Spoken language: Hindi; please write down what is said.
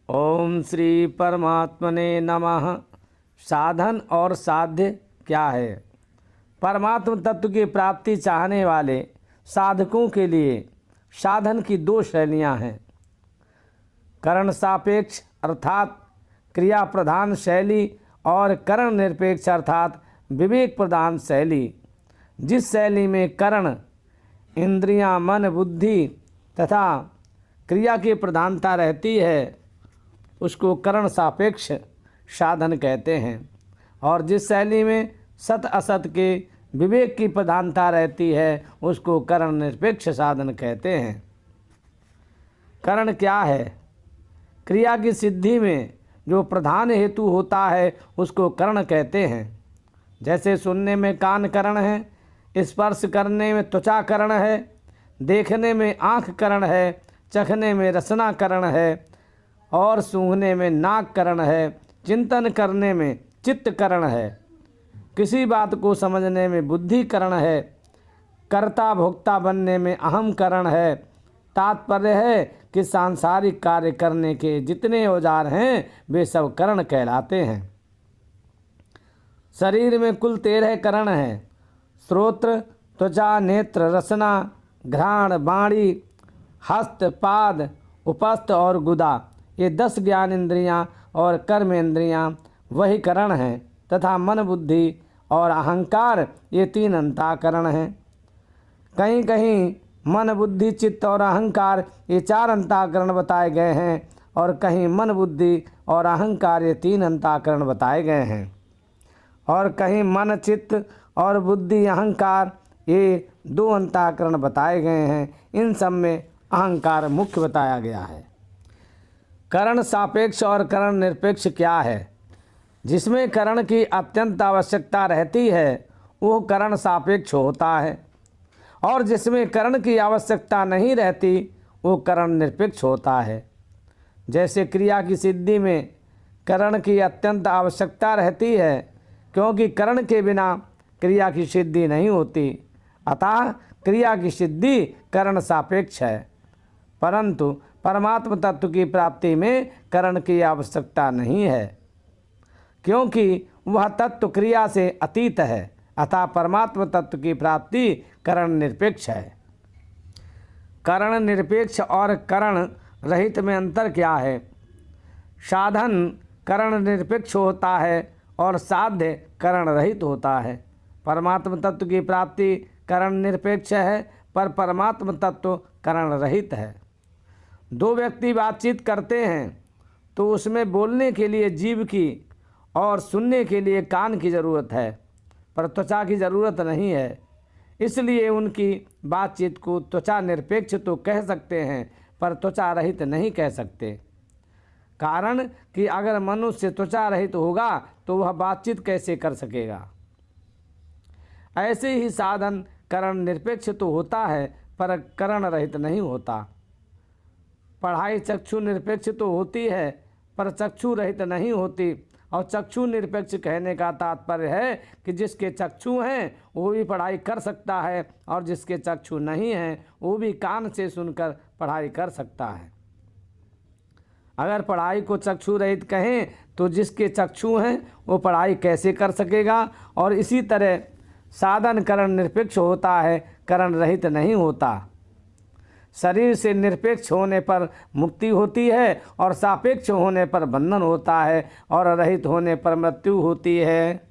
ओम श्री परमात्मने नमः। साधन और साध्य क्या है? परमात्म तत्व की प्राप्ति चाहने वाले साधकों के लिए साधन की दो शैलियाँ हैं। करण सापेक्ष अर्थात क्रिया प्रधान शैली और करण निरपेक्ष अर्थात विवेक प्रधान शैली। जिस शैली में करण, इंद्रियां, मन, बुद्धि तथा क्रिया की प्रधानता रहती है उसको करण सापेक्ष साधन कहते हैं, और जिस शैली में सत असत के विवेक की प्रधानता रहती है उसको करण निरपेक्ष साधन कहते हैं। करण क्या है? क्रिया की सिद्धि में जो प्रधान हेतु होता है उसको करण कहते हैं। जैसे सुनने में कान करण है, स्पर्श करने में त्वचा करण है, देखने में आँख करण है, चखने में रसना करण है और सूंघने में नाक करण है, चिंतन करने में चित्त करण है, किसी बात को समझने में बुद्धि करण है, कर्ता भोक्ता बनने में अहम करण है। तात्पर्य है कि सांसारिक कार्य करने के जितने औजार हैं वे सब करण कहलाते हैं। शरीर में कुल 13 करण हैं। श्रोत्र, त्वचा, नेत्र, रसना, घ्राण, वाणी, हस्त, पाद, उपस्थ और गुदा, ये 10 ज्ञान इंद्रियाँ और कर्म इंद्रियाँ वही करण हैं तथा मन, बुद्धि और अहंकार ये 3 अंतःकरण हैं। कहीं कहीं मन, बुद्धि, चित्त और अहंकार ये 4 अंतःकरण बताए गए हैं और कहीं मन, बुद्धि और अहंकार ये 3 अंतःकरण बताए गए हैं, और कहीं मन, चित्त और बुद्धि, अहंकार ये 2 अंतःकरण बताए गए हैं। इन सब में अहंकार मुख्य बताया गया है। करण सापेक्ष और करण निरपेक्ष क्या है? जिसमें करण की अत्यंत आवश्यकता रहती है वो करण सापेक्ष होता है, और जिसमें करण की आवश्यकता नहीं रहती वो करण निरपेक्ष होता है। जैसे क्रिया की सिद्धि में करण की अत्यंत आवश्यकता रहती है, क्योंकि करण के बिना क्रिया की सिद्धि नहीं होती, अतः क्रिया की सिद्धि करण सापेक्ष है। परंतु परमात्म तत्व की प्राप्ति में करण की आवश्यकता नहीं है, क्योंकि वह तत्व क्रिया से अतीत है, अतः परमात्म तत्व की प्राप्ति करण निरपेक्ष है। करण निरपेक्ष और करण रहित में अंतर क्या है? साधन करण निरपेक्ष होता है और साध्य करण रहित होता है। परमात्म तत्व की प्राप्ति करण निरपेक्ष है, पर परमात्म तत्व करण रहित है। 2 व्यक्ति बातचीत करते हैं तो उसमें बोलने के लिए जीभ की और सुनने के लिए कान की ज़रूरत है, पर त्वचा की ज़रूरत नहीं है। इसलिए उनकी बातचीत को त्वचा निरपेक्ष तो कह सकते हैं, पर त्वचा रहित नहीं कह सकते। कारण कि अगर मनुष्य त्वचा रहित होगा तो वह बातचीत कैसे कर सकेगा। ऐसे ही साधन करण निरपेक्ष तो होता है पर करण रहित नहीं होता। पढ़ाई चक्षु निरपेक्ष तो होती है पर चक्षु रहित नहीं होती, और चक्षु निरपेक्ष कहने का तात्पर्य है कि जिसके चक्षु हैं वो भी पढ़ाई कर सकता है और जिसके चक्षु नहीं हैं वो भी कान से सुनकर पढ़ाई कर सकता है। अगर पढ़ाई को चक्षु रहित कहें तो जिसके चक्षु हैं वो पढ़ाई कैसे कर सकेगा। और इसी तरह साधन करण निरपेक्ष होता है, करण रहित नहीं होता। शरीर से निरपेक्ष होने पर मुक्ति होती है और सापेक्ष होने पर बंधन होता है और रहित होने पर मृत्यु होती है।